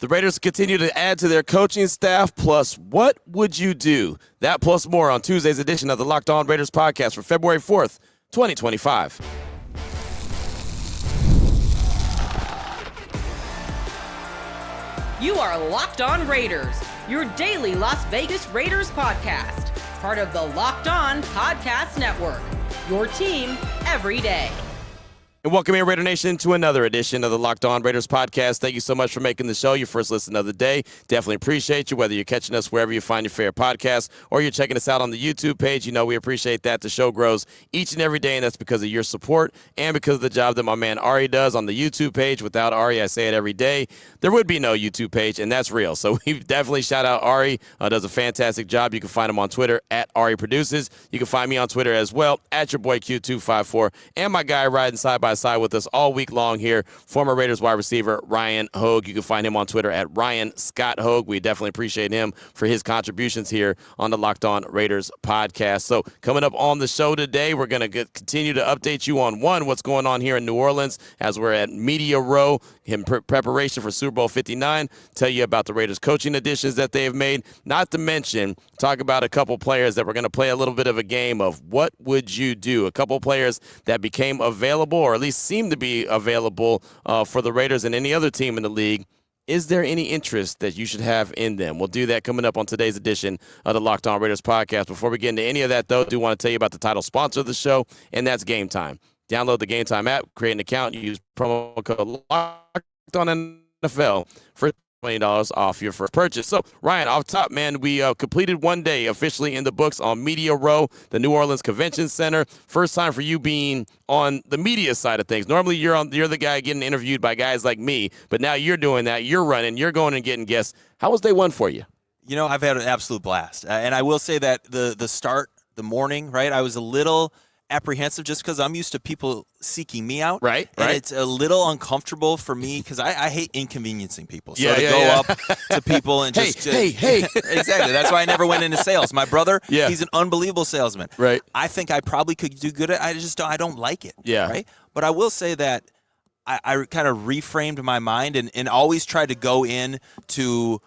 The Raiders continue to add to their coaching staff, plus what would you do? That plus more on Tuesday's edition of the Locked On Raiders podcast for February 4th, 2025. You are Locked On Raiders, your daily Las Vegas Raiders podcast, part of the Locked On Podcast Network, your team every day. And welcome in, Raider Nation, to another edition of the Locked On Raiders podcast. Thank you so much for making the show your first listen of the day. Definitely appreciate you, whether you're catching us wherever you find your favorite podcast or you're checking us out on the YouTube page. You know we appreciate that. The show grows each and every day, and that's because of your support and because of the job that my man Ari does on the YouTube page. Without Ari, I say it every day, there would be no YouTube page, and that's real. So we definitely shout out Ari. Does a fantastic job. You can find him on Twitter at Ari Produces. You can find me on Twitter as well at your boy Q254, and my guy riding side by side with us all week long here, former Raiders wide receiver Ryan Hoag. You can find him on Twitter at Ryan Scott Hoag. We definitely appreciate him for his contributions here on the Locked On Raiders podcast. So coming up on the show today, we're going to continue to update you on what's going on here in New Orleans as we're at Media Row in preparation for Super Bowl 59. Tell you about the Raiders coaching additions that they have made. Not to mention, talk about a couple players that we're going to play a little bit of a game of what would you do? A couple players that became available, or at least seem to be available for the Raiders and any other team in the league. Is there any interest that you should have in them? We'll do that coming up on today's edition of the Locked On Raiders podcast. Before we get into any of that, though, I do want to tell you about the title sponsor of the show, and that's Gametime. Download the Gametime app, create an account, use promo code LOCKEDONNFL for $20 off your first purchase. So, Ryan, off top, man, we completed one day officially in the books on Media Row, the New Orleans Convention Center. First time for you being on the media side of things. Normally, you're the guy getting interviewed by guys like me, but now you're doing that. You're running. You're going and getting guests. How was day one for you? You know, I've had an absolute blast. And I will say that the start, the morning, right, I was a little apprehensive just because I'm used to people seeking me out. Right. And it's a little uncomfortable for me because I hate inconveniencing people. So up to people and just hey. Exactly. That's why I never went into sales. My brother, he's an unbelievable salesman. Right. I think I probably could do good at it. I don't like it. Yeah. Right. But I will say that I kind of reframed my mind and always tried to go in to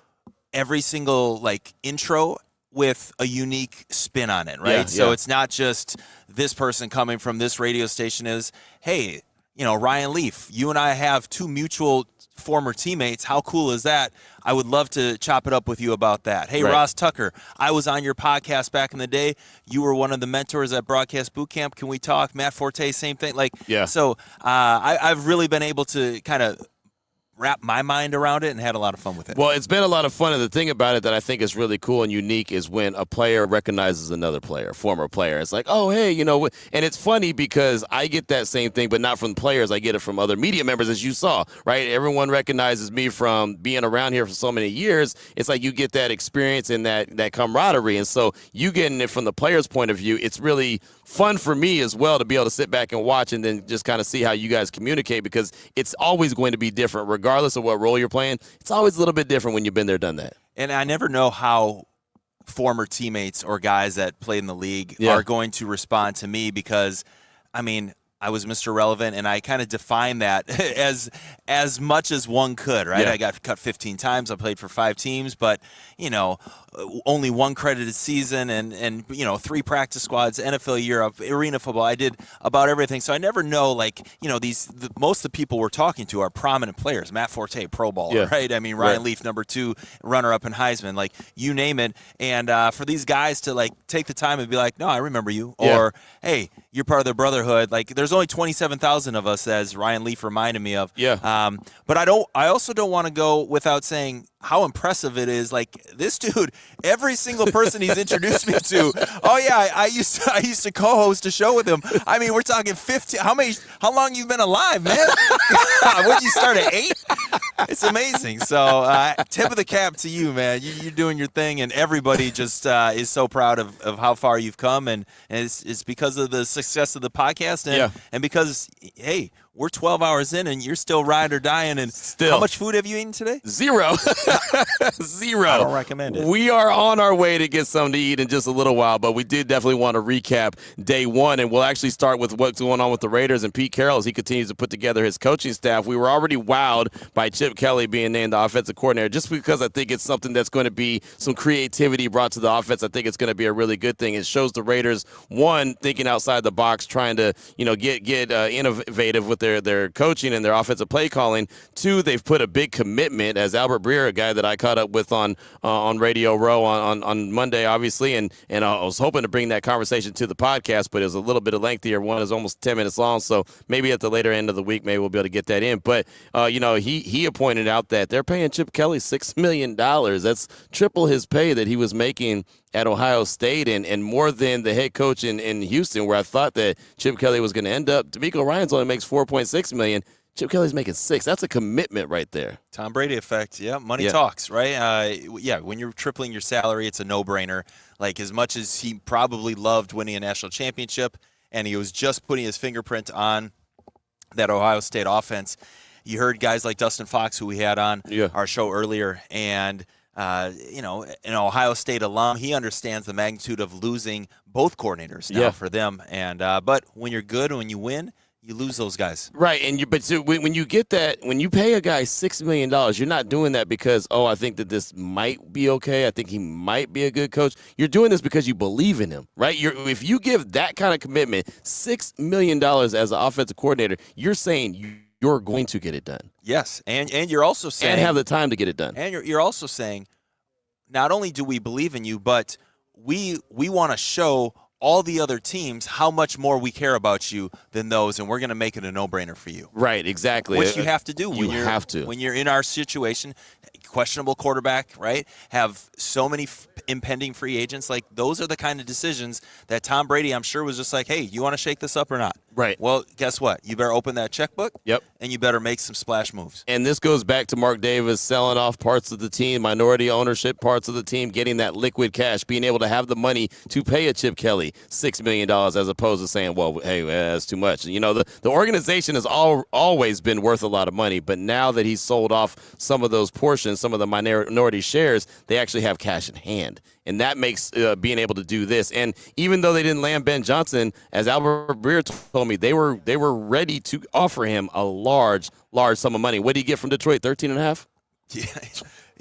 every single intro with a unique spin on it, right? So it's not just this person coming from this radio station is, hey, Ryan Leaf, you and I have two mutual former teammates. How cool is that? I would love to chop it up with you about that. Hey, right. Ross Tucker, I was on your podcast back in the day. You were one of the mentors at Broadcast Boot Camp. Can we talk? Matt Forte, same thing. So I've really been able to kind of wrap my mind around it and had a lot of fun with it. Well, it's been a lot of fun, and the thing about it that I think is really cool and unique is when a player recognizes another player, former player. It's like, oh, hey, and it's funny because I get that same thing, but not from players. I get it from other media members, as you saw, right? Everyone recognizes me from being around here for so many years. It's like you get that experience and that camaraderie, and so you getting it from the player's point of view, it's really fun for me as well to be able to sit back and watch and then just kind of see how you guys communicate, because it's always going to be different regardless of what role you're playing. It's always a little bit different when you've been there, done that. And I never know how former teammates or guys that played in the league are going to respond to me because, I was Mr. Relevant, and I kind of defined that as much as one could, right? Yeah. I got cut 15 times. I played for 5 teams, but, only one credited season and 3 practice squads, NFL Europe, arena football. I did about everything. So I never know, most of the people we're talking to are prominent players. Matt Forte, Pro Bowler, right? Ryan Leaf, number 2, runner-up in Heisman, you name it. And for these guys to, take the time and be like, no, I remember you. Yeah. Or, hey, you're part of the brotherhood. There's only 27,000 of us, as Ryan Leaf reminded me of. Yeah. But I also don't want to go without saying how impressive it is. This dude, every single person he's introduced me to. Oh yeah, I used to co-host a show with him. We're talking 15. How long you been alive, man? When you start at 8? It's amazing. So tip of the cap to you, man. You're doing your thing, and everybody just is so proud of how far you've come, and it's because of the success of the podcast, and because, hey, we're 12 hours in and you're still ride or dying. And Still. How much food have you eaten today? Zero. Zero. I don't recommend it. We are on our way to get something to eat in just a little while, but we did definitely want to recap day one, and we'll actually start with what's going on with the Raiders and Pete Carroll as he continues to put together his coaching staff. We were already wowed by Chip Kelly being named the offensive coordinator just because I think it's something that's going to be some creativity brought to the offense. I think it's going to be a really good thing. It shows the Raiders, one, thinking outside the box, trying to get innovative with their coaching and their offensive play calling. Two, they've put a big commitment, as Albert Breer, a guy that I caught up with on Radio Row on Monday, obviously, and I was hoping to bring that conversation to the podcast, but it was a little bit lengthier. One is almost 10 minutes long, so maybe at the later end of the week, maybe we'll be able to get that in. But he pointed out that they're paying Chip Kelly $6 million. That's triple his pay that he was making at Ohio State and more than the head coach in Houston, where I thought that Chip Kelly was going to end up. DeMeco Ryans only makes $4.6 million. Chip Kelly's making $6 million. That's a commitment right there. Tom Brady effect. Yeah, money talks, right? When you're tripling your salary, it's a no-brainer. Like, as much as he probably loved winning a national championship and he was just putting his fingerprint on that Ohio State offense, you heard guys like Dustin Fox, who we had on our show earlier, and an Ohio State alum, he understands the magnitude of losing both coordinators now for them. And but when you're good and when you win, you lose those guys. Right, when you get that, when you pay a guy $6 million, you're not doing that because, I think that this might be okay. I think he might be a good coach. You're doing this because you believe in him, right? If you give that kind of commitment, $6 million as an offensive coordinator, you're saying you're going to get it done. Yes, and you're also saying, and have the time to get it done. And you're also saying, not only do we believe in you, but we want to show all the other teams how much more we care about you than those, and we're going to make it a no-brainer for you. Right, exactly. Which you have to do. When you're in our situation, questionable quarterback, right? Have so many impending free agents. Like, those are the kind of decisions that Tom Brady, I'm sure, was just like, hey, you want to shake this up or not? Right. Well, guess what? You better open that checkbook. Yep. And you better make some splash moves. And this goes back to Mark Davis selling off parts of the team, minority ownership parts of the team, getting that liquid cash, being able to have the money to pay a Chip Kelly $6 million as opposed to saying, well, hey, that's too much. The organization has always been worth a lot of money, but now that he's sold off some of those portions, some of the minority shares, they actually have cash in hand. And that makes being able to do this. And even though they didn't land Ben Johnson, as Albert Breer told me, they were ready to offer him a large sum of money. What did he get from Detroit? 13.5? Yeah.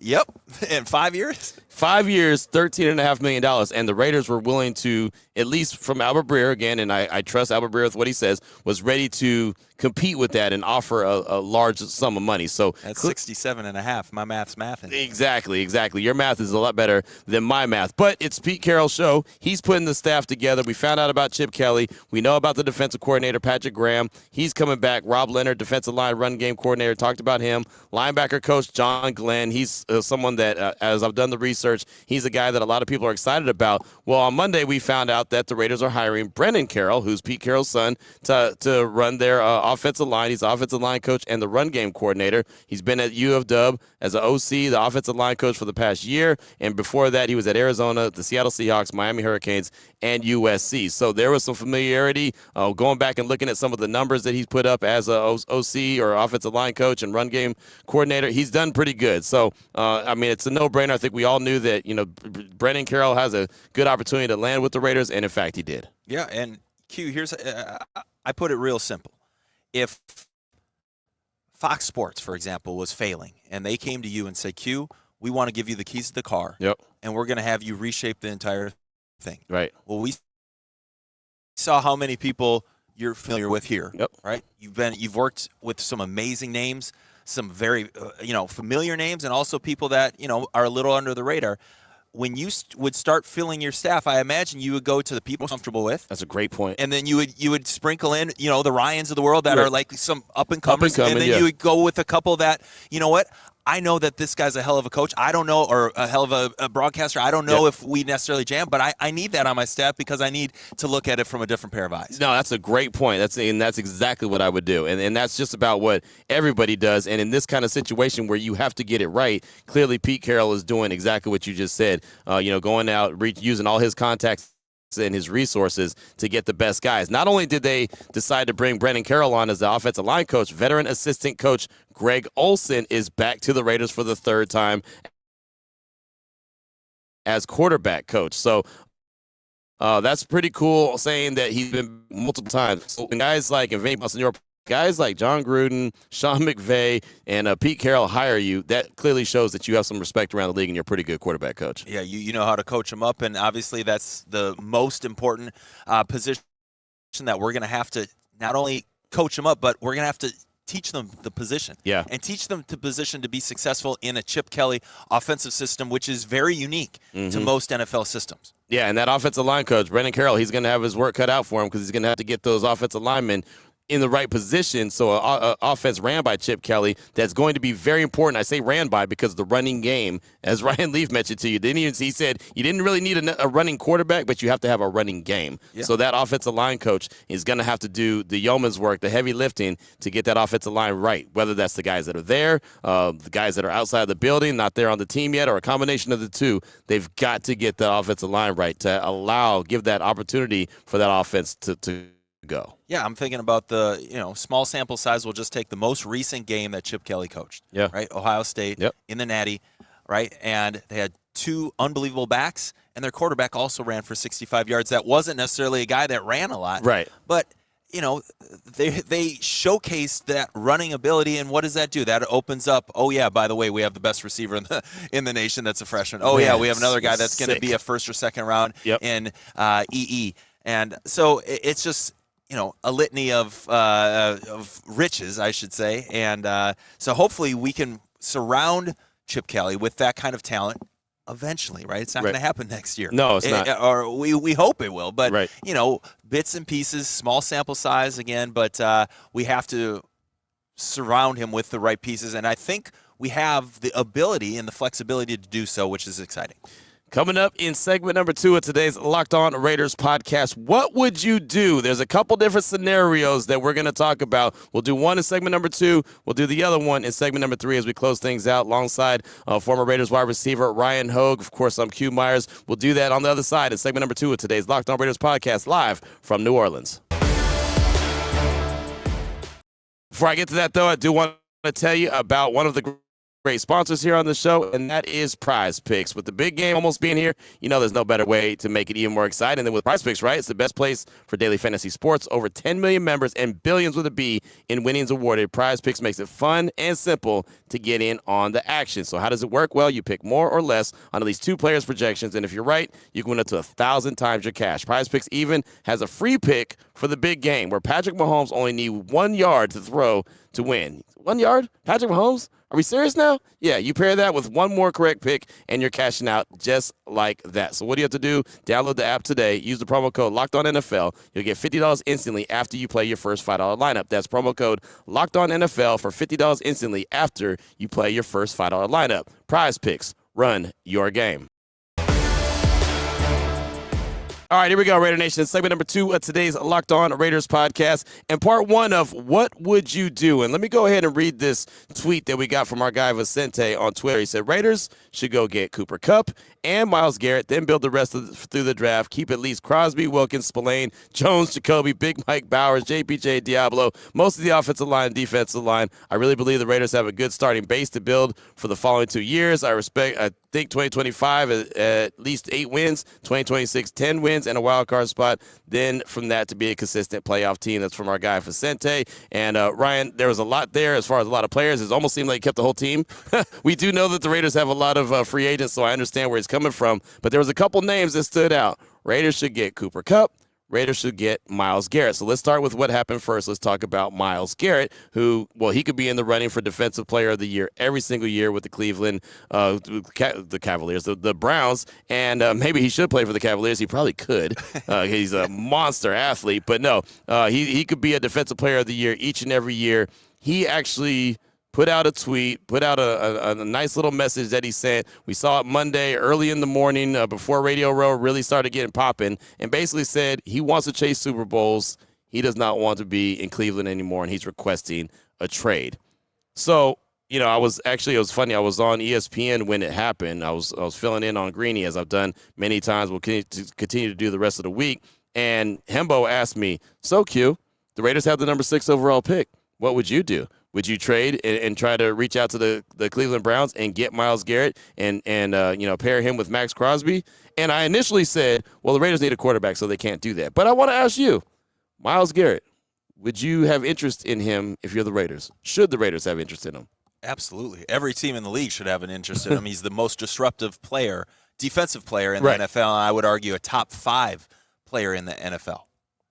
Yep. In 5 years? 5 years, $13.5 million. And the Raiders were willing to, at least from Albert Breer, again, and I trust Albert Breer with what he says, was ready to compete with that and offer a large sum of money. So that's 67.5. My math's mathing. Exactly. Your math is a lot better than my math. But it's Pete Carroll's show. He's putting the staff together. We found out about Chip Kelly. We know about the defensive coordinator, Patrick Graham. He's coming back. Rob Leonard, defensive line run game coordinator, talked about him. Linebacker coach John Glenn. He's someone that, as I've done the research, he's a guy that a lot of people are excited about. Well, on Monday, we found out that the Raiders are hiring Brennan Carroll, who's Pete Carroll's son, to run their offensive line. He's the offensive line coach and the run game coordinator. He's been at U of W as an OC, the offensive line coach for the past year. And before that, he was at Arizona, the Seattle Seahawks, Miami Hurricanes, and USC. So there was some familiarity going back and looking at some of the numbers that he's put up as a OC or offensive line coach and run game coordinator. He's done pretty good. So, it's a no-brainer. I think we all knew that, Brennan Carroll has a good opportunity to land with the Raiders, and in fact, he did. Yeah, and Q, here's I put it real simple. If Fox Sports, for example, was failing, and they came to you and said, Q, we want to give you the keys to the car, and we're going to have you reshape the entire thing. Right. Well, we saw how many people you're familiar with here. Yep. Right. You've worked with some amazing names, some very familiar names, and also people that are a little under the radar. When you would start filling your staff, I imagine you would go to the people comfortable with. That's a great point. And then you would sprinkle in, the Ryans of the world that are like some up-and-comers. And then you would go with a couple that, I know that this guy's a hell of a coach. I don't know, or a hell of a broadcaster. I don't know if we necessarily jam, but I need that on my staff because I need to look at it from a different pair of eyes. No, that's a great point. That's exactly what I would do. And that's just about what everybody does. And in this kind of situation where you have to get it right, clearly Pete Carroll is doing exactly what you just said. Going out, using all his contacts and his resources to get the best guys. Not only did they decide to bring Brendan Carroll on as the offensive line coach, veteran assistant coach Greg Olson is back to the Raiders for the third time as quarterback coach. So that's pretty cool, saying that he's been multiple times. So guys like guys like John Gruden, Sean McVay, and Pete Carroll hire you, that clearly shows that you have some respect around the league and you're a pretty good quarterback coach. Yeah, you know how to coach them up, and obviously that's the most important position that we're going to have to not only coach them up, but we're going to have to teach them the position. Yeah. And teach them the position to be successful in a Chip Kelly offensive system, which is very unique to most NFL systems. Yeah, and that offensive line coach, Brendan Carroll, he's going to have his work cut out for him because he's going to have to get those offensive linemen in the right position. So an offense ran by Chip Kelly that's going to be very important. I say ran by because the running game, as Ryan Leaf mentioned to you, he said you didn't really need a running quarterback, but you have to have a running game. Yeah. So that offensive line coach is going to have to do the yeoman's work, the heavy lifting to get that offensive line right, whether that's the guys that are there, the guys that are outside the building, not there on the team yet, or a combination of the two. They've got to get the offensive line right to give that opportunity for that offense to go. Yeah, I'm thinking about the, small sample size. We'll just take the most recent game that Chip Kelly coached. Yeah. Right? Ohio State in the Natty, right? And they had two unbelievable backs, and their quarterback also ran for 65 yards. That wasn't necessarily a guy that ran a lot. Right. But, they showcased that running ability, and what does that do? That opens up, oh, yeah, by the way, we have the best receiver in the nation that's a freshman. Oh, yeah, we have another guy that's going to be a first or second round in EE. And so it's just – a litany of riches, I should say. And so hopefully we can surround Chip Kelly with that kind of talent eventually, right? It's not going to happen next year. No, it's not. Or we hope it will. But, right. Bits and pieces, small sample size again, but we have to surround him with the right pieces. And I think we have the ability and the flexibility to do so, which is exciting. Coming up in segment number 2 of today's Locked On Raiders podcast, what would you do? There's a couple different scenarios that we're going to talk about. We'll do one in segment number 2. We'll do the other one in segment number 3 as we close things out alongside former Raiders wide receiver Ryan Hoag. Of course, I'm Q Myers. We'll do that on the other side in segment number 2 of today's Locked On Raiders podcast, live from New Orleans. Before I get to that, though, I do want to tell you about one of the great sponsors here on the show, and that is PrizePicks. With the big game almost being here, there's no better way to make it even more exciting than with PrizePicks, right? It's the best place for daily fantasy sports. Over 10 million members and billions with a B in winnings awarded. PrizePicks makes it fun and simple to get in on the action. So how does it work? Well, you pick more or less on at least 2 players' projections, and if you're right, you can win up to 1,000 times your cash. PrizePicks even has a free pick for the big game where Patrick Mahomes only needs 1 yard to throw to win. 1 yard? Patrick Mahomes? Are we serious now? Yeah, you pair that with one more correct pick, and you're cashing out just like that. So what do you have to do? Download the app today. Use the promo code LOCKEDONNFL. You'll get $50 instantly after you play your first $5 lineup. That's promo code LOCKEDONNFL for $50 instantly after you play your first $5 lineup. PrizePicks. Run your game. All right, here we go, Raider Nation. Segment number 2 of today's Locked On Raiders podcast, and part 1 of What Would You Do? And let me go ahead and read this tweet that we got from our guy Vicente on Twitter. He said, Raiders should go get Cooper Kupp and Myles Garrett, then build the rest through the draft. Keep at least Crosby, Wilkins, Spillane, Jones, Jacoby, Big Mike Bowers, JPJ, Diablo, most of the offensive line and defensive line. I really believe the Raiders have a good starting base to build for the following 2 years. I think 2025 at least 8 wins, 2026 10 wins, and a wild card spot. Then from that to be a consistent playoff team. That's from our guy Vicente. And Ryan, there was a lot there as far as a lot of players. It almost seemed like he kept the whole team. We do know that the Raiders have a lot of free agents, so I understand where he's coming from. But there was a couple names that stood out. Raiders should get Cooper Kupp. Raiders should get Myles Garrett. So let's start with what happened first. Let's talk about Myles Garrett, who, he could be in the running for Defensive Player of the Year every single year with the Cleveland, the Cavaliers, the Browns, and maybe he should play for the Cavaliers. He probably could. He's a monster athlete. But no, he could be a Defensive Player of the Year each and every year. He actually put out a tweet, put out a nice little message that he sent. We saw it Monday early in the morning before Radio Row really started getting popping, and basically said he wants to chase Super Bowls. He does not want to be in Cleveland anymore, and he's requesting a trade. So I was actually, it was funny. I was on ESPN when it happened. I was filling in on Greeny, as I've done many times. We'll continue to do the rest of the week. And Hembo asked me, "So Q, the Raiders have the number 6 overall pick. What would you do? Would you trade and try to reach out to the Cleveland Browns and get Myles Garrett and pair him with Max Crosby?" And I initially said, well, the Raiders need a quarterback, so they can't do that. But I want to ask you, Myles Garrett, would you have interest in him if you're the Raiders? Should the Raiders have interest in him? Absolutely. Every team in the league should have an interest in him. He's the most disruptive player, defensive player in the NFL, and I would argue a top 5 player in the NFL.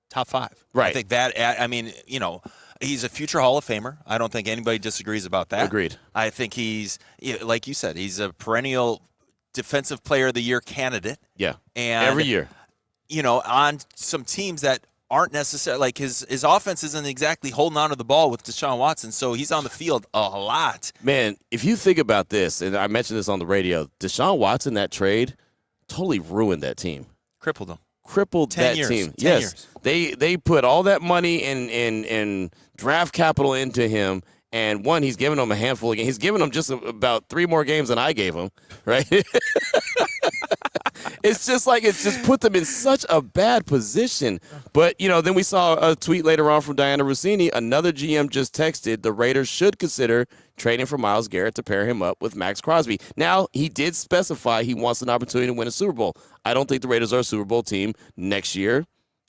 Top 5. Right. I think that, he's a future Hall of Famer. I don't think anybody disagrees about that. Agreed. I think he's, like you said, he's a perennial Defensive Player of the Year candidate. Yeah, and every year. On some teams that aren't necessarily, like his offense isn't exactly holding on to the ball with Deshaun Watson, so he's on the field a lot. Man, if you think about this, and I mentioned this on the radio, Deshaun Watson, that trade, totally ruined that team. Crippled him. Crippled 10 that years. team. 10 Yes. years. They put all that money in draft capital into him, and one, he's giving them a handful of games. He's giving them just about 3 more games than I gave him, right? It's just put them in such a bad position. But, then we saw a tweet later on from Diana Rossini. Another GM just texted the Raiders should consider trading for Myles Garrett to pair him up with Max Crosby. Now, he did specify he wants an opportunity to win a Super Bowl. I don't think the Raiders are a Super Bowl team next year.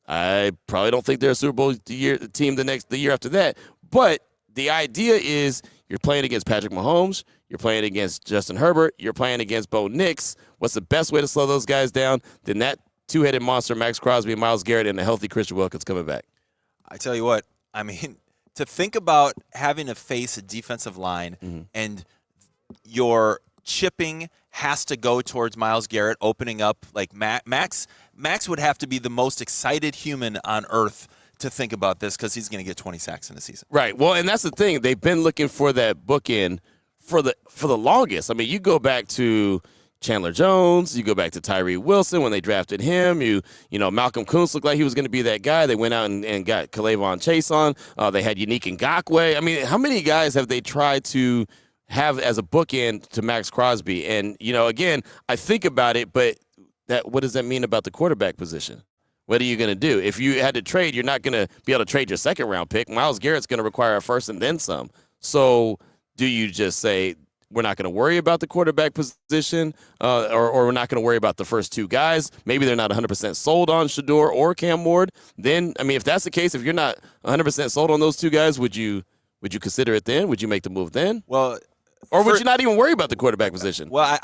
I probably don't think they're a Super Bowl team the year after that. But the idea is you're playing against Patrick Mahomes, you're playing against Justin Herbert, you're playing against Bo Nix. What's the best way to slow those guys down than that two-headed monster, Max Crosby and Myles Garrett, and a healthy Christian Wilkins coming back? I tell you what, to think about having to face a defensive line and your chipping has to go towards Myles Garrett opening up, like Max would have to be the most excited human on earth to think about this because he's going to get 20 sacks in the season. Right. Well, and that's the thing. They've been looking for that bookend for the longest. I mean, you go back to Chandler Jones, you go back to Tyree Wilson when they drafted him. Malcolm Kuntz looked like he was going to be that guy. They went out and got K'Lavon Chase on. They had Unique Ngakoue. I mean, how many guys have they tried to have as a bookend to Max Crosby? And, again, I think about it, but what does that mean about the quarterback position? What are you going to do? If you had to trade, you're not going to be able to trade your second-round pick. Myles Garrett's going to require a first and then some. So do you just say we're not going to worry about the quarterback position or we're not going to worry about the first 2 guys? Maybe they're not 100% sold on Shedeur or Cam Ward. Then, if that's the case, if you're not 100% sold on those 2 guys, would you consider it then? Would you make the move then? Well, or would you not even worry about the quarterback position? Well,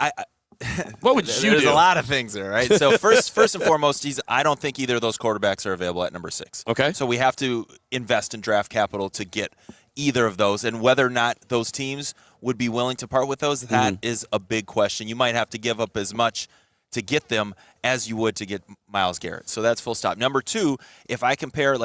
what would you do? There's a lot of things there, right? So first and foremost, I don't think either of those quarterbacks are available at number 6. Okay. So we have to invest in draft capital to get either of those, and whether or not those teams would be willing to part with those, that is a big question. You might have to give up as much to get them as you would to get Myles Garrett. So that's full stop. Number 2, if I compare,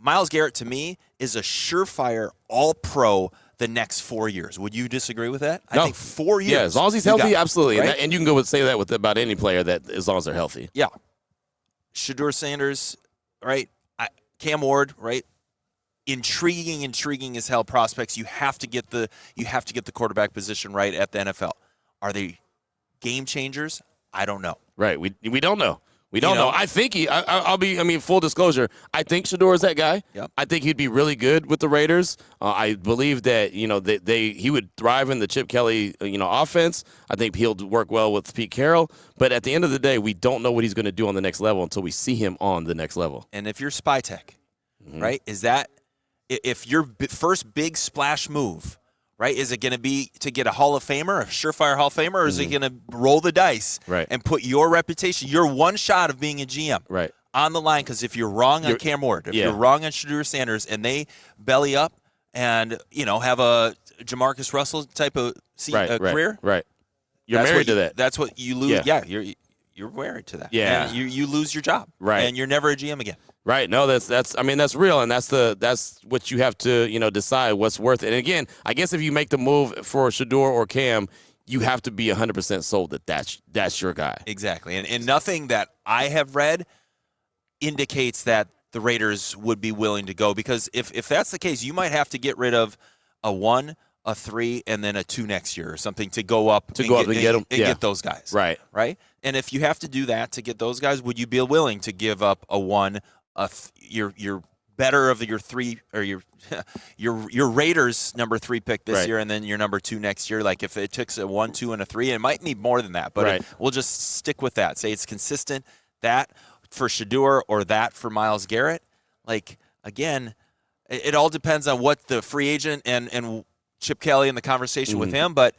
Myles Garrett to me is a surefire all-pro the next 4 years. Would you disagree with that? No. I think 4 years. Yeah, as long as he's healthy, absolutely. Right? And you can go say that with about any player that as long as they're healthy. Yeah. Shedeur Sanders, right? Cam Ward, right? Intriguing as hell prospects. You have to get the quarterback position right at the NFL. Are they game changers? I don't know. Right. We don't know. We don't know. I think I'll be, full disclosure, I think Shedeur is that guy. Yep. I think he'd be really good with the Raiders. I believe that, he would thrive in the Chip Kelly, offense. I think he'll work well with Pete Carroll. But at the end of the day, we don't know what he's going to do on the next level until we see him on the next level. And if you're Spytech, right, is that, if your first big splash move, right, is it going to be to get a Hall of Famer, a surefire Hall of Famer, or is it going to roll the dice and put your reputation, your one shot of being a GM on the line? Because if you're wrong on Cam Ward, if you're wrong on Shedeur Sanders, and they belly up and, have a Jamarcus Russell type of career, you're married to that. That's what you lose. Yeah, you're married to that. Yeah. And you lose your job. Right. And you're never a GM again. Right. No, that's real, and that's what you have to, decide what's worth it. And again, I guess if you make the move for Shedeur or Cam, you have to be 100% sold that that's your guy. Exactly. And nothing that I have read indicates that the Raiders would be willing to go, because if that's the case, you might have to get rid of a 1, a 3 and then a 2 next year or something to go up and get them. Get those guys. Right. And if you have to do that to get those guys, would you be willing to give up a 1, your better of your 3 or your Raiders number 3 pick this year, and then your number 2 next year? Like if it takes a 1, 2, and a 3, it might need more than that, but we'll just stick with that. Say it's consistent. That for Shedeur or that for Myles Garrett. Like again, it all depends on what the free agent and Chip Kelly and the conversation with him, but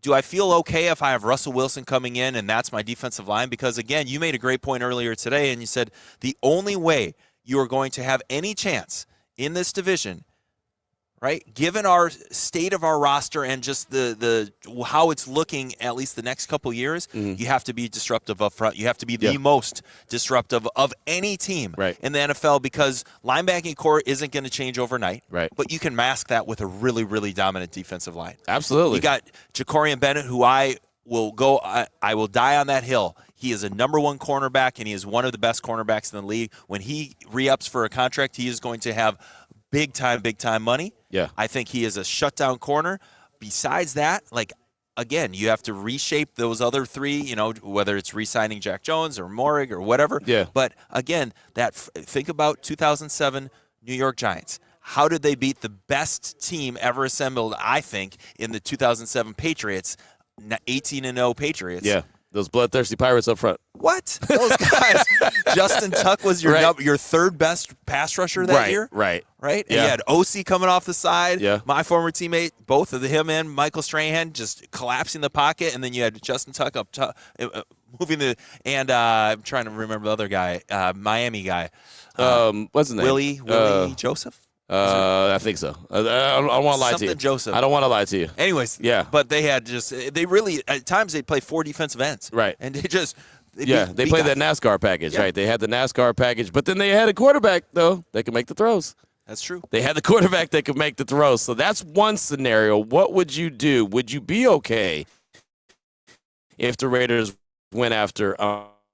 do I feel okay if I have Russell Wilson coming in and that's my defensive line? Because, again, you made a great point earlier today, and you said the only way you are going to have any chance in this division, right, given our state of our roster and just the how it's looking at least the next couple years, you have to be disruptive up front. You have to be the most disruptive of any team in the NFL, because linebacking core isn't going to change overnight. Right. But you can mask that with a really, really dominant defensive line. Absolutely. You got Jacorian Bennett, who I will die on that hill. He is a number 1 cornerback, and he is one of the best cornerbacks in the league. When he re-ups for a contract, he is going to have big time money. Yeah. I think he is a shutdown corner. Besides that, like, again, you have to reshape those other 3, whether it's re-signing Jack Jones or Morig or whatever. Yeah. But again, think about 2007 New York Giants. How did they beat the best team ever assembled, I think, in the 2007 Patriots, 18-0 Patriots? Yeah. Those bloodthirsty Pirates up front. What? Those guys. Justin Tuck was your 3rd best pass rusher that year. Right. And you had OC coming off the side. Yeah. My former teammate, both of him and Michael Strahan just collapsing the pocket. And then you had Justin Tuck up top, moving I'm trying to remember the other guy, Miami guy. What's his name? Willie Joseph? I think so. I don't want to lie to you. Joseph. I don't want to lie to you. Anyways, but they had they really, at times they'd play 4 defensive ends. Right. And they just, they played that NASCAR package, right? They had the NASCAR package, but then they had a quarterback, though, that could make the throws. That's true. They had the quarterback that could make the throws. So that's one scenario. What would you do? Would you be okay if the Raiders went after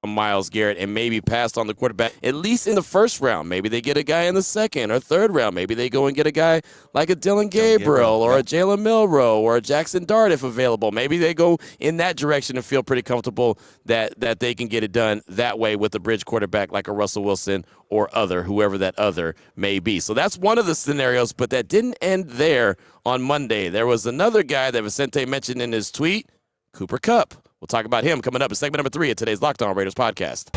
Myles Garrett and maybe passed on the quarterback, at least in the first round? Maybe they get a guy in the second or third round. Maybe they go and get a guy like a Dylan Gabriel or a Jalen Milroe or a Jackson Dart if available. Maybe they go in that direction and feel pretty comfortable that they can get it done that way with a bridge quarterback like a Russell Wilson or whoever that other may be. So that's one of the scenarios, but that didn't end there on Monday. There was another guy that Vicente mentioned in his tweet, Cooper Kupp. We'll talk about him coming up in segment number 3 of today's Locked On Raiders podcast.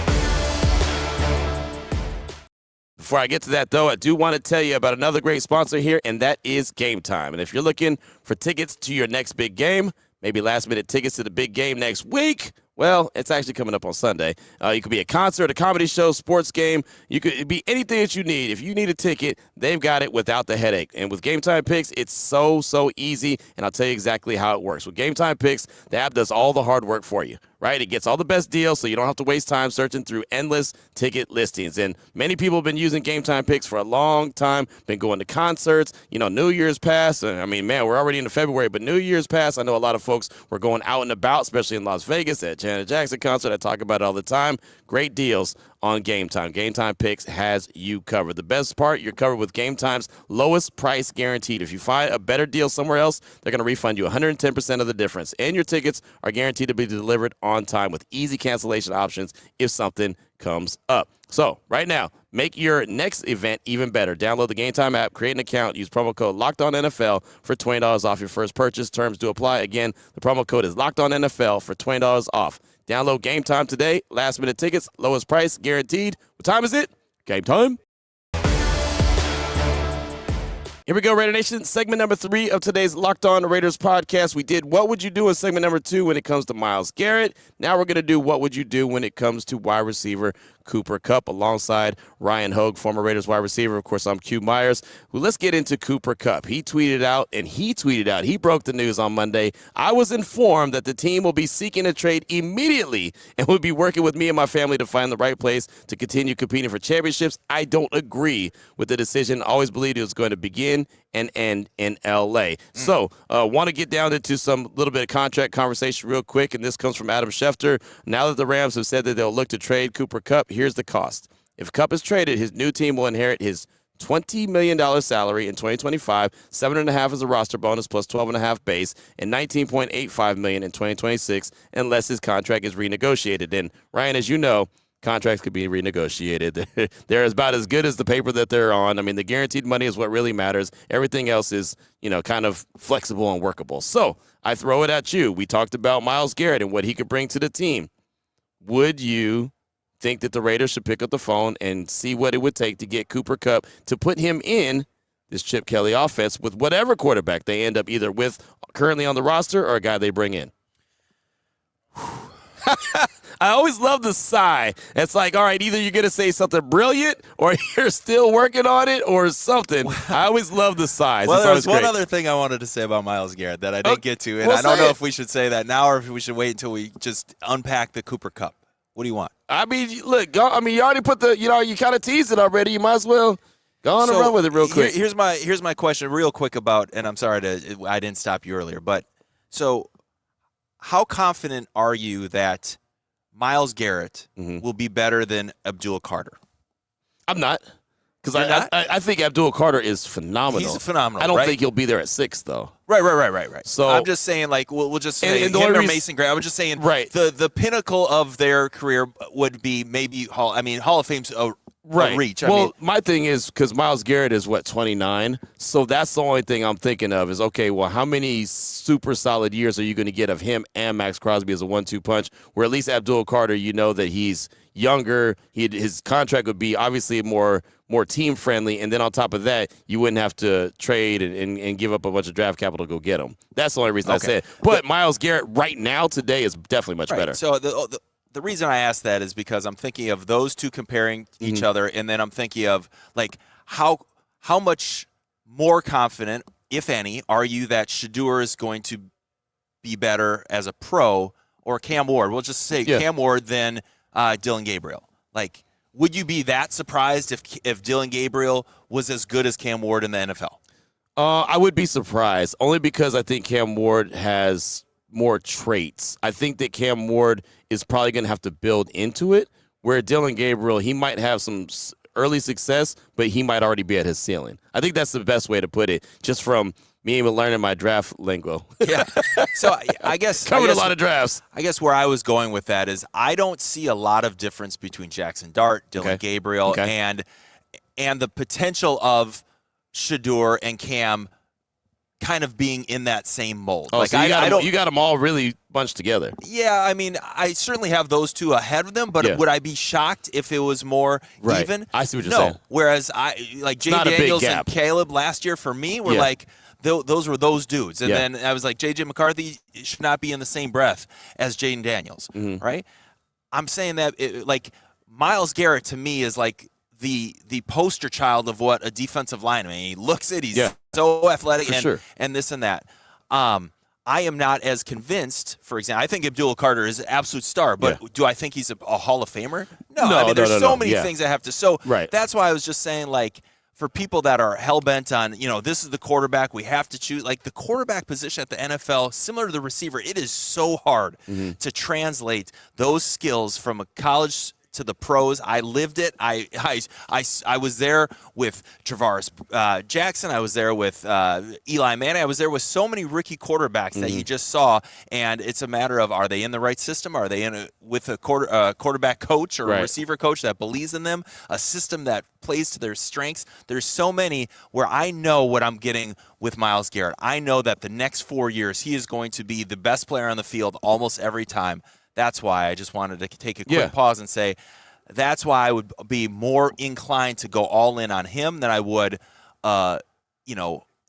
Before I get to that, though, I do want to tell you about another great sponsor here, and that is Gametime. And if you're looking for tickets to your next big game, maybe last-minute tickets to the big game next week, well, it's actually coming up on Sunday. You could be a concert, a comedy show, sports game. You could be anything that you need. If you need a ticket, they've got it without the headache. And with Gametime Picks, it's so easy, and I'll tell you exactly how it works. With Gametime Picks, the app does all the hard work for you, right? It gets all the best deals, so you don't have to waste time searching through endless ticket listings. And many people have been using Gametime Picks for a long time, been going to concerts. New Year's passed. I mean, man, we're already into February, but New Year's passed. I know a lot of folks were going out and about, especially in Las Vegas at Janet Jackson concert. I talk about it all the time. Great deals on Gametime. Gametime Picks has you covered. The best part, you're covered with Gametime's lowest price guaranteed. If you find a better deal somewhere else, they're going to refund you 110% of the difference. And your tickets are guaranteed to be delivered on time with easy cancellation options if something comes up. So right now, make your next event even better. Download the Gametime app, create an account, use promo code LOCKEDONNFL for $20 off your first purchase. Terms do apply. Again, the promo code is LOCKEDONNFL for $20 off. Download Gametime today. Last minute tickets, lowest price guaranteed. What time is it? Game time. Here we go, Raider Nation. Segment number 3 of today's Locked On Raiders podcast. We did What Would You Do in segment number 2 when it comes to Myles Garrett. Now we're going to do What Would You Do when it comes to wide receiver Cooper Kupp alongside Ryan Hoag, former Raiders wide receiver. Of course, I'm Q Myers. Well, let's get into Cooper Kupp. He tweeted out, he broke the news on Monday. I was informed that the team will be seeking a trade immediately and will be working with me and my family to find the right place to continue competing for championships. I don't agree with the decision. Always believed it was going to begin and end in L.A. So, want to get down into some little bit of contract conversation real quick, and this comes from Adam Schefter. Now that the Rams have said that they'll look to trade Cooper Kupp, here's the cost. If Kupp is traded, his new team will inherit his $20 million salary in 2025, $7.5 as a roster bonus plus $12.5 base, and $19.85 million in 2026 unless his contract is renegotiated. And Ryan, as you know, contracts could be renegotiated. They're about as good as the paper that they're on. I mean, the guaranteed money is what really matters. Everything else is, kind of flexible and workable. So I throw it at you. We talked about Myles Garrett and what he could bring to the team. Would you think that the Raiders should pick up the phone and see what it would take to get Cooper Kupp to put him in this Chip Kelly offense with whatever quarterback they end up either with currently on the roster or a guy they bring in? I always love the sigh. It's like, all right, either you're going to say something brilliant or you're still working on it or something. I always love the sighs. Well, there's one other thing I wanted to say about Myles Garrett that I didn't get to, and I don't know if we should say that now or if we should wait until we just unpack the Cooper Kupp. What do you want? I mean, look, you already put you kind of teased it already. You might as well go on and run with it real quick. Here's my question real quick about, and I'm sorry I didn't stop you earlier, but so how confident are you that Myles Garrett will be better than Abdul Carter? I'm not. Because I think Abdul Carter is phenomenal. He's phenomenal. I don't think he'll be there at 6, though. Right. So I'm just saying, like, we'll just say him or Mason Graham. I'm just saying, the pinnacle of their career would be maybe Hall of Fame's a reach. My thing is because Myles Garrett is 29, so that's the only thing I'm thinking of is how many super solid years are you going to get of him and Max Crosby as a 1-2 punch? Where at least Abdul Carter, that he's younger, his contract would be obviously more team friendly, and then on top of that, you wouldn't have to trade and give up a bunch of draft capital to go get him. That's the only reason I said. But Myles Garrett right now today is definitely much better. So the reason I ask that is because I'm thinking of those two comparing each other, and then I'm thinking of like how much more confident, if any, are you that Shedeur is going to be better as a pro or Cam Ward? We'll just say Cam Ward than Dylan Gabriel. Like, would you be that surprised if Dylan Gabriel was as good as Cam Ward in the NFL? I would be surprised, only because I think Cam Ward has more traits. I think that Cam Ward is probably going to have to build into it, where Dylan Gabriel, he might have some early success, but he might already be at his ceiling. I think that's the best way to put it, just from me even learning my draft lingo. Yeah. So I guess covered a lot of drafts. I guess where I was going with that is I don't see a lot of difference between Jackson Dart, Dylan Gabriel, and the potential of Shedeur and Cam kind of being in that same mold. Oh, like so you got them all really bunched together. Yeah, I mean, I certainly have those two ahead of them, but would I be shocked if it was more even? I see what you're saying. No. Whereas Jay Daniels and Caleb last year for me were like those were those dudes. And then I was like, J.J. McCarthy should not be in the same breath as Jaden Daniels, right? I'm saying that, Myles Garrett to me is like the poster child of what a defensive lineman. He looks it. He's so athletic and this and that. I am not as convinced, for example. I think Abdul Carter is an absolute star, but do I think he's a Hall of Famer? No. I mean, there's so many things I have to. So that's why I was just saying, like, for people that are hell-bent on, this is the quarterback, we have to choose. Like, the quarterback position at the NFL, similar to the receiver, it is so hard to translate those skills from a college to the pros. I lived it. I was there with Travaris Jackson. I was there with Eli Manning. I was there with so many rookie quarterbacks that you just saw, and it's a matter of, are they in the right system? Are they with a quarterback coach or a receiver coach that believes in them, a system that plays to their strengths? There's so many where I know what I'm getting with Myles Garrett. I know that the next 4 years he is going to be the best player on the field almost every time. That's why I just wanted to take a quick pause and say that's why I would be more inclined to go all in on him than I would, a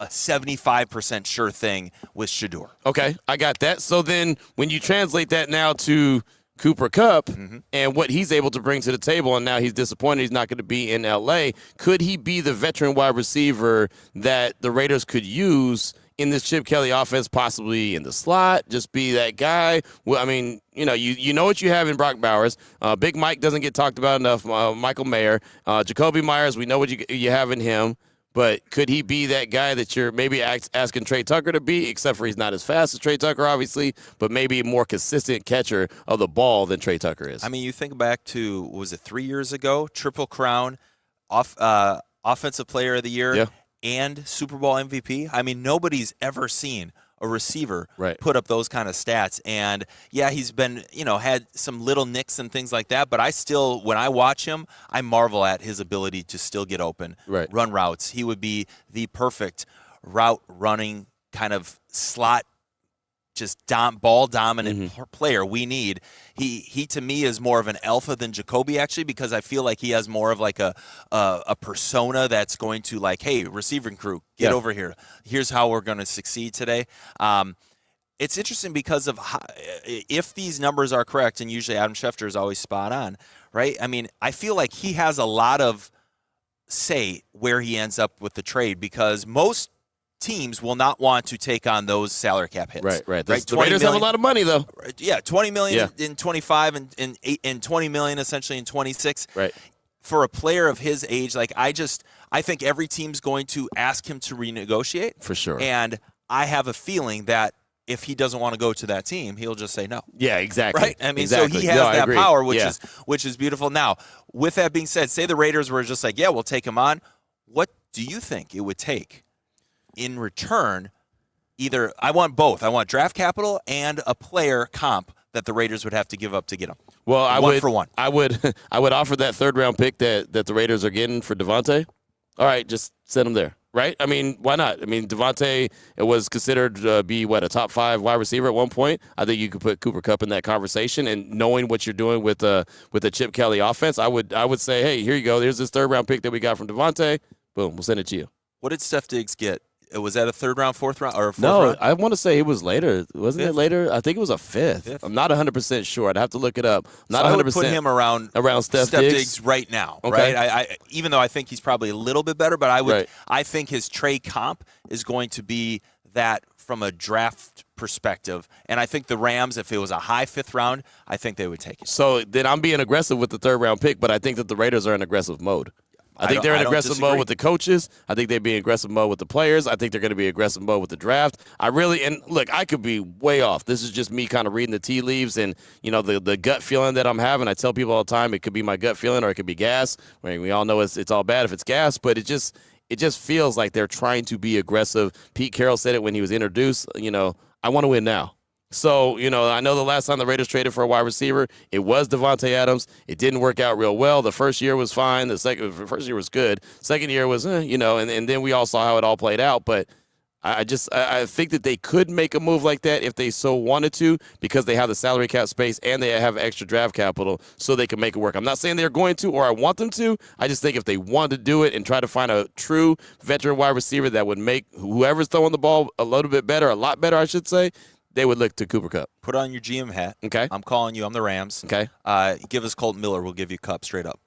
75% sure thing with Shedeur. Okay, I got that. So then when you translate that now to Cooper Kupp and what he's able to bring to the table, and now he's disappointed he's not going to be in L.A., could he be the veteran wide receiver that the Raiders could use in this Chip Kelly offense, possibly in the slot, just be that guy? Well, I mean, you know what you have in Brock Bowers. Big Mike doesn't get talked about enough. Michael Mayer. Jacoby Myers, we know what you have in him. But could he be that guy that you're maybe asking Trey Tucker to be, except for he's not as fast as Trey Tucker, obviously, but maybe a more consistent catcher of the ball than Trey Tucker is? I mean, you think back to, was it 3 years ago? Triple Crown, Offensive Player of the Year, Yeah. and Super Bowl MVP. I mean, nobody's ever seen a receiver put up those kind of stats. And, yeah, he's been, had some little nicks and things like that. But I still, when I watch him, I marvel at his ability to still get open, run routes. He would be the perfect route running kind of slot, just ball dominant player we need. He to me is more of an alpha than Jacoby, actually, because I feel like he has more of like a persona that's going to, like, hey, receiving crew, get over here. Here's how we're going to succeed today. It's interesting because of if these numbers are correct, and usually Adam Schefter is always spot on, right? I mean, I feel like he has a lot of say where he ends up with the trade, because most teams will not want to take on those salary cap hits. Right. The Raiders have a lot of money, though. Yeah, $20 million in 25 and $20 million essentially in 26. Right. For a player of his age, like I think every team's going to ask him to renegotiate. For sure. And I have a feeling that if he doesn't want to go to that team, he'll just say no. Yeah, exactly. Right? I mean, so he has that power, which is beautiful. Now, with that being said, say the Raiders were just like, yeah, we'll take him on. What do you think it would take in return? Either I want both. I want draft capital and a player comp that the Raiders would have to give up to get him. Well, I would offer that third-round pick that the Raiders are getting for Devontae. All right, just send him there, right? I mean, why not? I mean, Devontae was considered to be, a top 5 wide receiver at one point. I think you could put Cooper Kupp in that conversation, and knowing what you're doing with the Chip Kelly offense, I would say, hey, here you go. There's this third-round pick that we got from Devontae. Boom, we'll send it to you. What did Steph Diggs get? Was that a third round, fourth round, or a fourth round? I want to say it was later. Wasn't it later? I think it was a fifth. I'm not 100% sure. I'd have to look it up. Not 100%. I would put him around Steph Diggs right now. Okay. Right? I even though I think he's probably a little bit better, but I think his trade comp is going to be that from a draft perspective. And I think the Rams, if it was a high fifth round, I think they would take it. So then I'm being aggressive with the third round pick, but I think that the Raiders are in aggressive mode. I think they're in aggressive mode with the coaches. I think they'd be in aggressive mode with the players. I think they're going to be aggressive mode with the draft. And look, I could be way off. This is just me kind of reading the tea leaves and, the gut feeling that I'm having. I tell people all the time it could be my gut feeling or it could be gas. I mean, we all know it's all bad if it's gas, but it just feels like they're trying to be aggressive. Pete Carroll said it when he was introduced, I want to win now. So, I know the last time the Raiders traded for a wide receiver, it was Devontae Adams. It didn't work out real well. The first year was fine. The first year was good. Second year was, and then we all saw how it all played out. But I think that they could make a move like that if they so wanted to, because they have the salary cap space and they have extra draft capital, so they can make it work. I'm not saying they're going to, or I want them to. I just think if they want to do it and try to find a true veteran wide receiver that would make whoever's throwing the ball a lot better, I should say, they would look to Cooper Kupp. Put on your GM hat. Okay. I'm calling you. I'm the Rams. Okay. Give us Colton Miller. We'll give you Kupp straight up.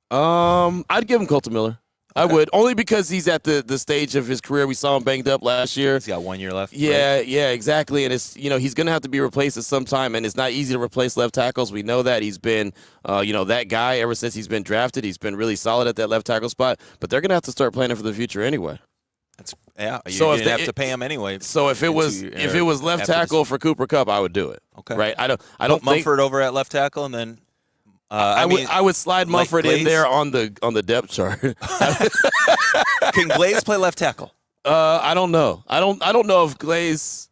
I'd give him Colton Miller. Okay. I would, only because he's at the stage of his career. We saw him banged up last year. He's got 1 year left. Yeah, right? Yeah, exactly. And it's he's going to have to be replaced at some time, and it's not easy to replace left tackles. We know that. He's been that guy ever since he's been drafted. He's been really solid at that left tackle spot, but they're going to have to start planning for the future anyway. You're going to have to pay him anyway. So if it was left tackle for Cooper Kupp, I would do it. Okay. Right? I don't think Mumford over at left tackle, and then I would slide Mumford in there on the depth chart. Can Glaze play left tackle? I don't know. I don't know if Glaze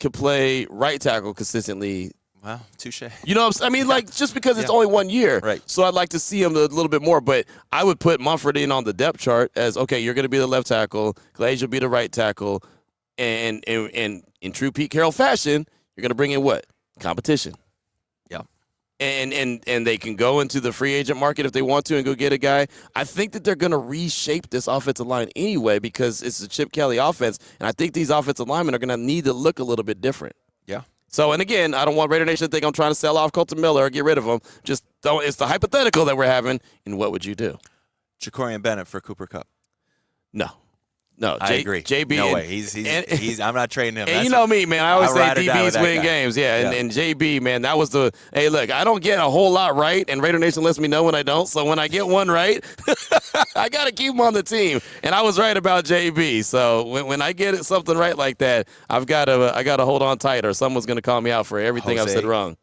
can play right tackle consistently. Wow, touche. Just because it's only 1 year. Right. So I'd like to see him a little bit more, but I would put Mumford in on the depth chart as, okay, you're going to be the left tackle, Glaze will be the right tackle, and in true Pete Carroll fashion, you're going to bring in what? Competition. Yeah. And they can go into the free agent market if they want to and go get a guy. I think that they're going to reshape this offensive line anyway, because it's a Chip Kelly offense, and I think these offensive linemen are going to need to look a little bit different. Yeah. So, and again, I don't want Raider Nation to think I'm trying to sell off Colton Miller or get rid of him. Just don't. It's the hypothetical that we're having, and what would you do? Jacorian Bennett for Cooper Kupp. No, I agree. JB, no way. He's. I'm not trading him. And you know me, man. I always say DBs win games. Yeah, and JB, man, that was the. Hey, look, I don't get a whole lot right, and Raider Nation lets me know when I don't. So when I get one right, I got to keep him on the team. And I was right about JB. So when I get something right like that, I got to hold on tight, or someone's going to call me out for everything I've said wrong.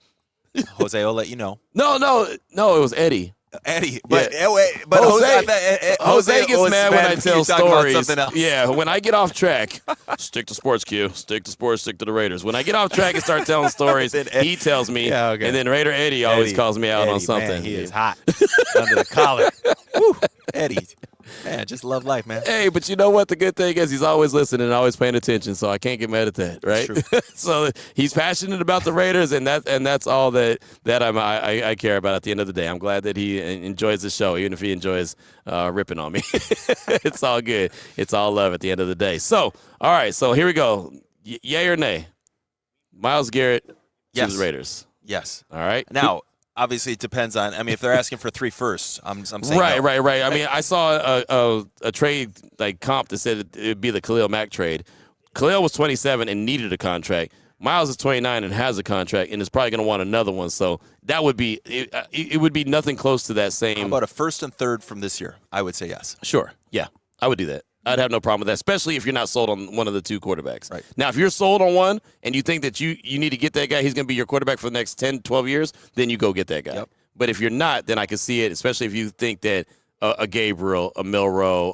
Jose will let you know. No, it was Eddie. Eddie, but Jose gets mad when I tell stories. Else. Yeah, when I get off track, stick to sports, Q. Stick to sports, stick to the Raiders. When I get off track and start telling stories, he tells me, and then Raider Eddie always calls me out on something. Man, he is hot under the collar. Woo, Eddie. Man, just love life, man. Hey, but you know what? The good thing is he's always listening and always paying attention, so I can't get mad at that, right? True. So he's passionate about the Raiders, and that's all that I care about at the end of the day. I'm glad that he enjoys the show, even if he enjoys ripping on me. It's all good. It's all love at the end of the day. So, all right, so here we go. Yay or nay? Myles Garrett to the Raiders. Yes. All right. Now, obviously, it depends on. I mean, if they're asking for 3 firsts, I'm saying right. no. Right. I mean, I saw a trade like comp that said it would be the Khalil Mack trade. Khalil was 27 and needed a contract. Myles is 29 and has a contract and is probably going to want another one. So that would be it would be nothing close to that same. How about a first and third from this year? I would say yes. Sure. Yeah, I would do that. I'd have no problem with that, especially if you're not sold on one of the 2 quarterbacks. Right. Now, if you're sold on one and you think that you need to get that guy, he's going to be your quarterback for the next 10, 12 years, then you go get that guy. Yep. But if you're not, then I can see it, especially if you think that a Gabriel, a Milroe,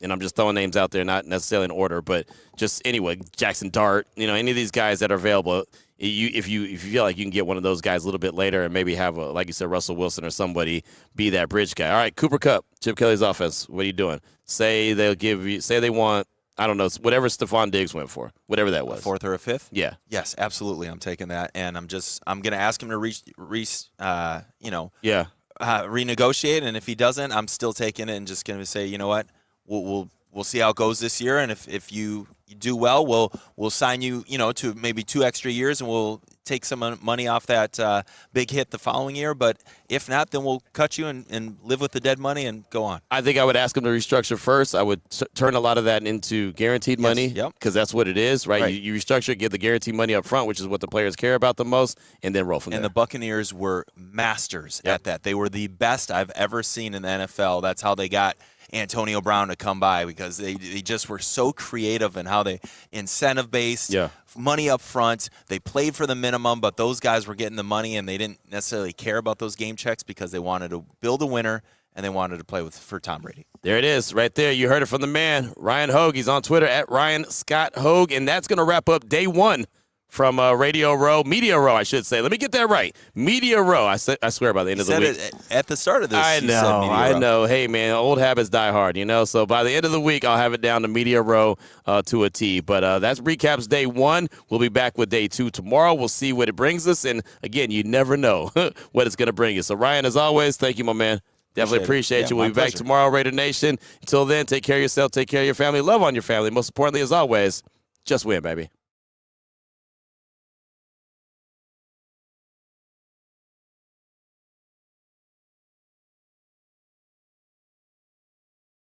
and I'm just throwing names out there, not necessarily in order, but just anyway, Jackson Dart, any of these guys that are available, if you feel like you can get one of those guys a little bit later and maybe have, like you said, Russell Wilson or somebody be that bridge guy. All right, Cooper Kupp, Chip Kelly's offense, what are you doing? Say they want, I don't know, whatever Stephon Diggs went for, whatever that was. A 4th or a 5th? Yeah. Yes, absolutely. I'm taking that, and I'm going to ask him to renegotiate, and if he doesn't, I'm still taking it and just going to say, you know what, we'll see how it goes this year, and if you do well, we'll sign you, to maybe 2 extra years, and we'll take some money off that big hit the following year. But if not, then we'll cut you and live with the dead money and go on. I think I would ask him to restructure first. I would turn a lot of that into guaranteed money because that's what it is, right? You restructure, get the guaranteed money up front, which is what the players care about the most, and then roll from there. And the Buccaneers were masters at that. They were the best I've ever seen in the NFL. That's how they got Antonio Brown to come by, because they just were so creative in how they incentive-based, money up front. They played for the minimum, but those guys were getting the money, and they didn't necessarily care about those game checks because they wanted to build a winner, and they wanted to play for Tom Brady. There it is right there. You heard it from the man, Ryan Hoag. He's on Twitter at Ryan Scott Hoag, and that's going to wrap up day 1 from Media Row, I should say. Let me get that right. Media Row. I swear by the end of the week. At the start of this, I know. Hey, man, old habits die hard, So by the end of the week, I'll have it down to Media Row to a T. But that recaps day 1. We'll be back with day 2 tomorrow. We'll see what it brings us. And, again, you never know what it's going to bring you. So, Ryan, as always, thank you, my man. Definitely appreciate you. We'll be back tomorrow, Raider Nation. Until then, take care of yourself, take care of your family, love on your family. Most importantly, as always, just win, baby.